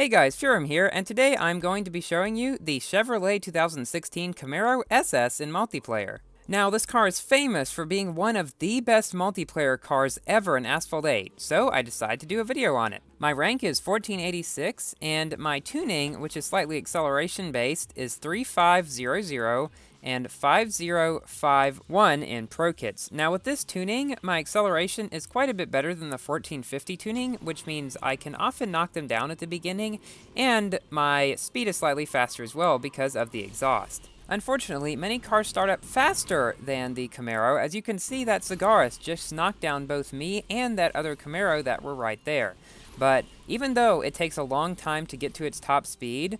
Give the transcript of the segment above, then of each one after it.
Hey guys, Furum here, and today I'm going to be showing you the Chevrolet 2016 Camaro SS in multiplayer. Now, this car is famous for being one of the best multiplayer cars ever in Asphalt 8, so I decided to do a video on it. My rank is 1486, and my tuning, which is slightly acceleration based, is 3500 and 5051 in Pro Kits. Now with this tuning, my acceleration is quite a bit better than the 1450 tuning, which means I can often knock them down at the beginning, and my speed is slightly faster as well because of the exhaust. Unfortunately, many cars start up faster than the Camaro. As you can see, that Cigaris just knocked down both me and that other Camaro that were right there. But even though it takes a long time to get to its top speed,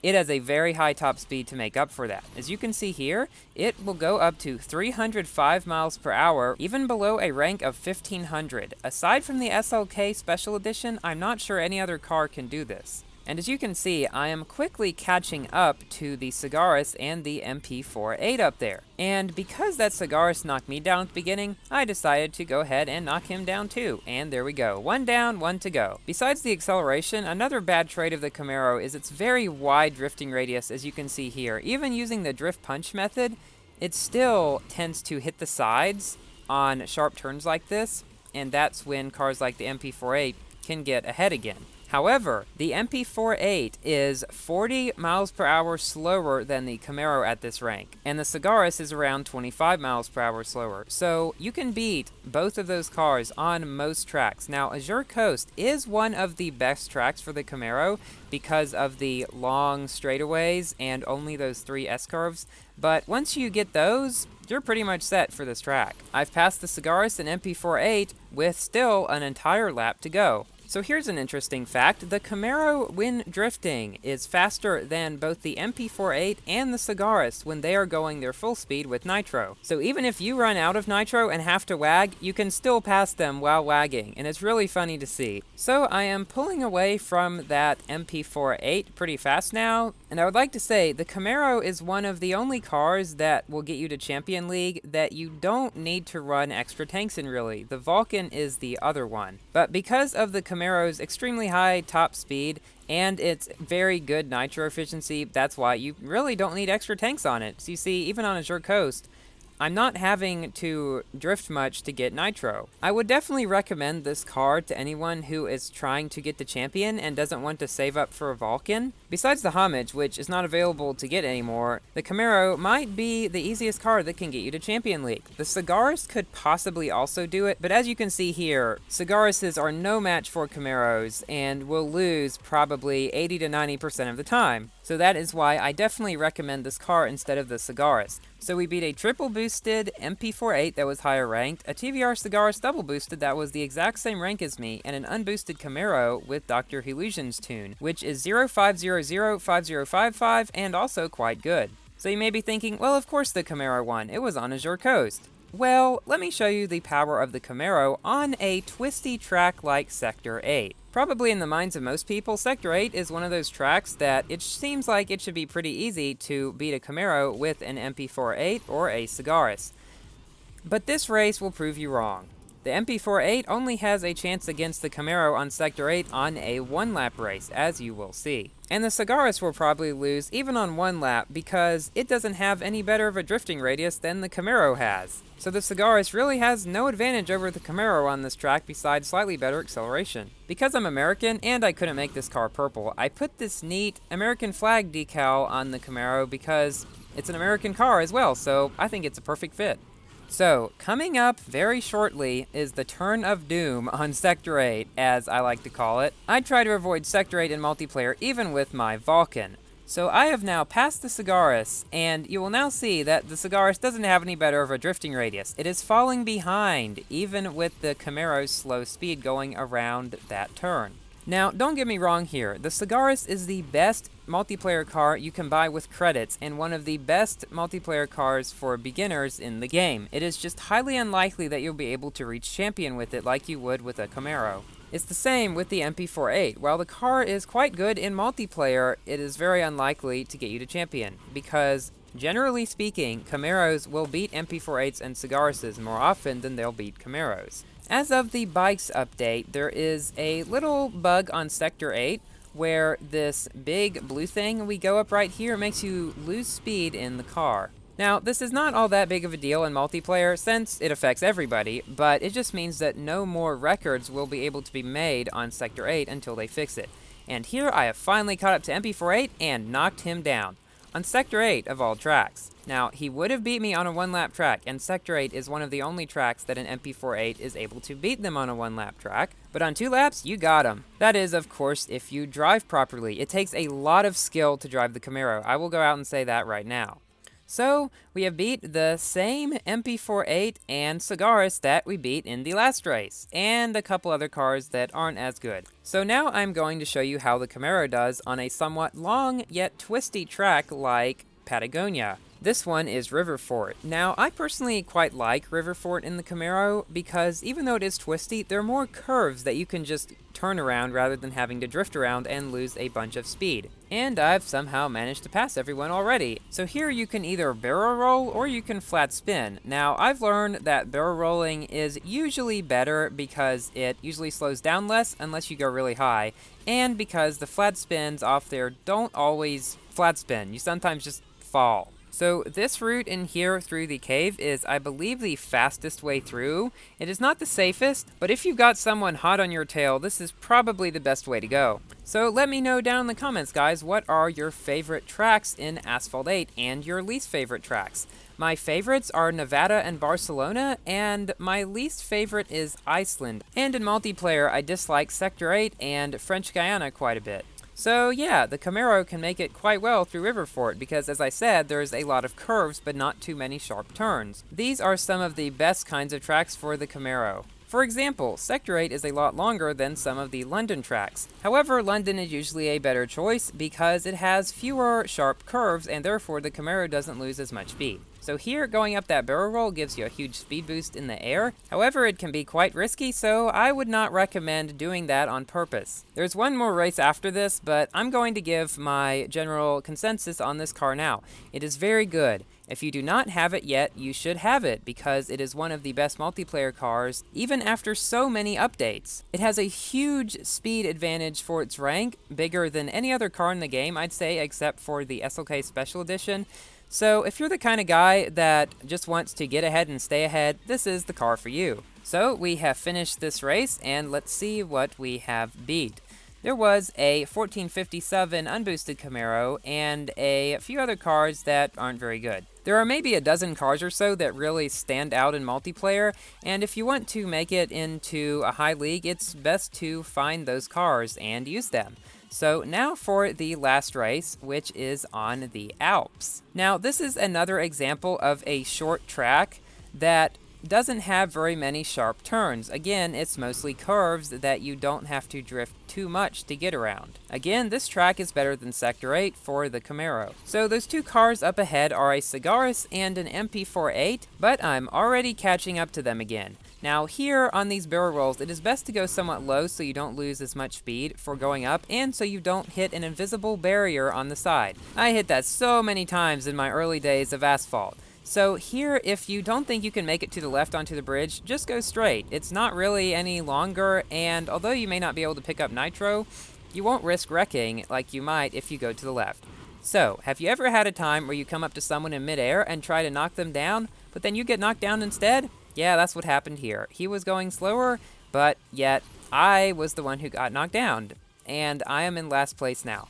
it has a very high top speed to make up for that. As you can see here, it will go up to 305 miles per hour, even below a rank of 1500. Aside from the SLK Special Edition, I'm not sure any other car can do this. And as you can see, I am quickly catching up to the Cigaris and the MP48 up there. And because that Cigaris knocked me down at the beginning, I decided to go ahead and knock him down too. And there we go. One down, one to go. Besides the acceleration, another bad trait of the Camaro is its very wide drifting radius, as you can see here. Even using the drift punch method, it still tends to hit the sides on sharp turns like this, and that's when cars like the MP48 can get ahead again. However, the MP48 is 40 miles per hour slower than the Camaro at this rank, and the Cigaris is around 25 miles per hour slower, so you can beat both of those cars on most tracks. Now, Azure Coast is one of the best tracks for the Camaro because of the long straightaways and only those 3 S-curves, but once you get those, you're pretty much set for this track. I've passed the Cigaris and MP48 with still an entire lap to go. So here's an interesting fact. The Camaro, when drifting, is faster than both the MP48 and the Cigaris when they are going their full speed with nitro. So even if you run out of nitro and have to wag, you can still pass them while wagging, and it's really funny to see. So I am pulling away from that MP48 pretty fast now, and I would like to say the Camaro is one of the only cars that will get you to Champion League that you don't need to run extra tanks in really. The Vulcan is the other one. But because of the Camaro's extremely high top speed and its very good nitro efficiency, that's why you really don't need extra tanks on it. So you see, even on Azure Coast, I'm not having to drift much to get nitro. I would definitely recommend this car to anyone who is trying to get the champion and doesn't want to save up for a Vulcan. Besides the Homage, which is not available to get anymore, the Camaro might be the easiest car that can get you to Champion League. The Cigaris could possibly also do it, but as you can see here, Cigarises are no match for Camaros and will lose probably 80 to 90% of the time. So that is why I definitely recommend this car instead of the Cigaris. So we beat a triple boosted MP48 that was higher ranked, a TVR Cigaris double boosted that was the exact same rank as me, and an unboosted Camaro with Dr. Illusion's tune, which is 05005055 and also quite good. So you may be thinking, well, of course the Camaro won, it was on Azure Coast. Well, let me show you the power of the Camaro on a twisty track like Sector 8. Probably in the minds of most people, Sector 8 is one of those tracks that it seems like it should be pretty easy to beat a Camaro with an MP48 or a Cigaris. But this race will prove you wrong. The MP48 only has a chance against the Camaro on Sector 8 on a one-lap race, as you will see. And the Cigaris will probably lose even on one lap because it doesn't have any better of a drifting radius than the Camaro has. So the Cigaris really has no advantage over the Camaro on this track besides slightly better acceleration. Because I'm American and I couldn't make this car purple, I put this neat American flag decal on the Camaro because it's an American car as well, so I think it's a perfect fit. So, coming up very shortly is the Turn of Doom on Sector 8, as I like to call it. I try to avoid Sector 8 in multiplayer even with my Vulcan. So I have now passed the Cigaris, and you will now see that the Cigaris doesn't have any better of a drifting radius. It is falling behind, even with the Camaro's slow speed going around that turn. Now, don't get me wrong here. The Cigaris is the best multiplayer car you can buy with credits and one of the best multiplayer cars for beginners in the game. It is just highly unlikely that you'll be able to reach champion with it like you would with a Camaro. It's the same with the MP48. While the car is quite good in multiplayer, it is very unlikely to get you to champion because, generally speaking, Camaros will beat MP48s and Cigarises more often than they'll beat Camaros. As of the bikes update, there is a little bug on Sector 8 where this big blue thing we go up right here makes you lose speed in the car. Now, this is not all that big of a deal in multiplayer since it affects everybody, but it just means that no more records will be able to be made on Sector 8 until they fix it. And here I have finally caught up to MP48 and knocked him down. On Sector 8 of all tracks. Now, he would have beat me on a one-lap track, and Sector 8 is one of the only tracks that an MP48 is able to beat them on a one-lap track. But on 2 laps, you got him. That is, of course, if you drive properly. It takes a lot of skill to drive the Camaro. I will go out and say that right now. So, we have beat the same MP48 and Cigaris that we beat in the last race, and a couple other cars that aren't as good. So now I'm going to show you how the Camaro does on a somewhat long yet twisty track like Patagonia. This one is Riverfort. Now, I personally quite like Riverfort in the Camaro because even though it is twisty, there are more curves that you can just turn around rather than having to drift around and lose a bunch of speed. And I've somehow managed to pass everyone already. So here you can either barrel roll or you can flat spin. Now, I've learned that barrel rolling is usually better because it usually slows down less unless you go really high, and because the flat spins off there don't always flat spin. You sometimes just fall. So this route in here through the cave is, I believe, the fastest way through. It is not the safest, but if you've got someone hot on your tail, this is probably the best way to go. So let me know down in the comments, guys, what are your favorite tracks in Asphalt 8 and your least favorite tracks? My favorites are Nevada and Barcelona, and my least favorite is Iceland. And in multiplayer, I dislike Sector 8 and French Guiana quite a bit. So yeah, the Camaro can make it quite well through Riverfort because, as I said, there's a lot of curves but not too many sharp turns. These are some of the best kinds of tracks for the Camaro. For example, Sector 8 is a lot longer than some of the London tracks. However, London is usually a better choice because it has fewer sharp curves and therefore the Camaro doesn't lose as much speed. So here, going up that barrel roll gives you a huge speed boost in the air. However, it can be quite risky, so I would not recommend doing that on purpose. There's one more race after this, but I'm going to give my general consensus on this car now. It is very good. If you do not have it yet, you should have it because it is one of the best multiplayer cars, even after so many updates. It has a huge speed advantage for its rank, bigger than any other car in the game, I'd say, except for the SLK Special Edition. So if you're the kind of guy that just wants to get ahead and stay ahead, this is the car for you. So we have finished this race, and let's see what we have beat. There was a 1457 unboosted Camaro and a few other cars that aren't very good. There are maybe a dozen cars or so that really stand out in multiplayer, and if you want to make it into a high league, it's best to find those cars and use them. So now for the last race, which is on the Alps. Now this is another example of a short track that doesn't have very many sharp turns. Again, it's mostly curves that you don't have to drift too much to get around. Again, this track is better than Sector 8 for the Camaro. So those two cars up ahead are a Cigaris and an MP48, but I'm already catching up to them again. Now here on these barrel rolls, it is best to go somewhat low so you don't lose as much speed for going up and so you don't hit an invisible barrier on the side. I hit that so many times in my early days of Asphalt. So here, if you don't think you can make it to the left onto the bridge, just go straight. It's not really any longer, and although you may not be able to pick up nitro, you won't risk wrecking like you might if you go to the left. So, have you ever had a time where you come up to someone in midair and try to knock them down, but then you get knocked down instead? Yeah, that's what happened here. He was going slower, but yet I was the one who got knocked down, and I am in last place now.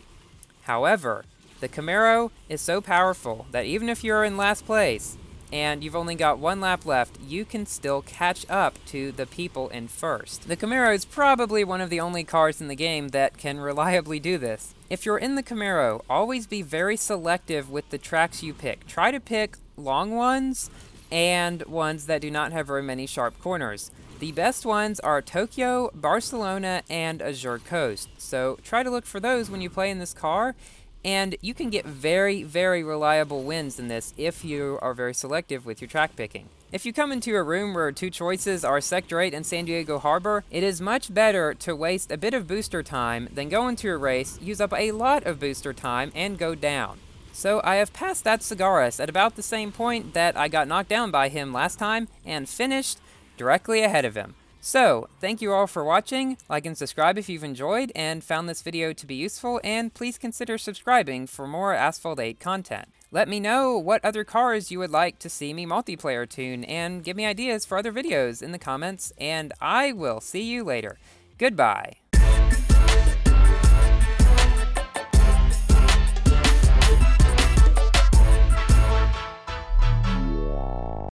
However, the Camaro is so powerful that even if you're in last place and you've only got one lap left, you can still catch up to the people in first. The Camaro is probably one of the only cars in the game that can reliably do this. If you're in the Camaro, always be very selective with the tracks you pick. Try to pick long ones and ones that do not have very many sharp corners. The best ones are Tokyo, Barcelona, and Azure Coast. So try to look for those when you play in this car. And you can get very, very reliable wins in this if you are very selective with your track picking. If you come into a room where two choices are Sector 8 and San Diego Harbor, it is much better to waste a bit of booster time than go into a race, use up a lot of booster time, and go down. So I have passed that Cigaris at about the same point that I got knocked down by him last time, and finished directly ahead of him. So, thank you all for watching, like and subscribe if you've enjoyed and found this video to be useful, and please consider subscribing for more Asphalt 8 content. Let me know what other cars you would like to see me multiplayer tune, and give me ideas for other videos in the comments, and I will see you later. Goodbye.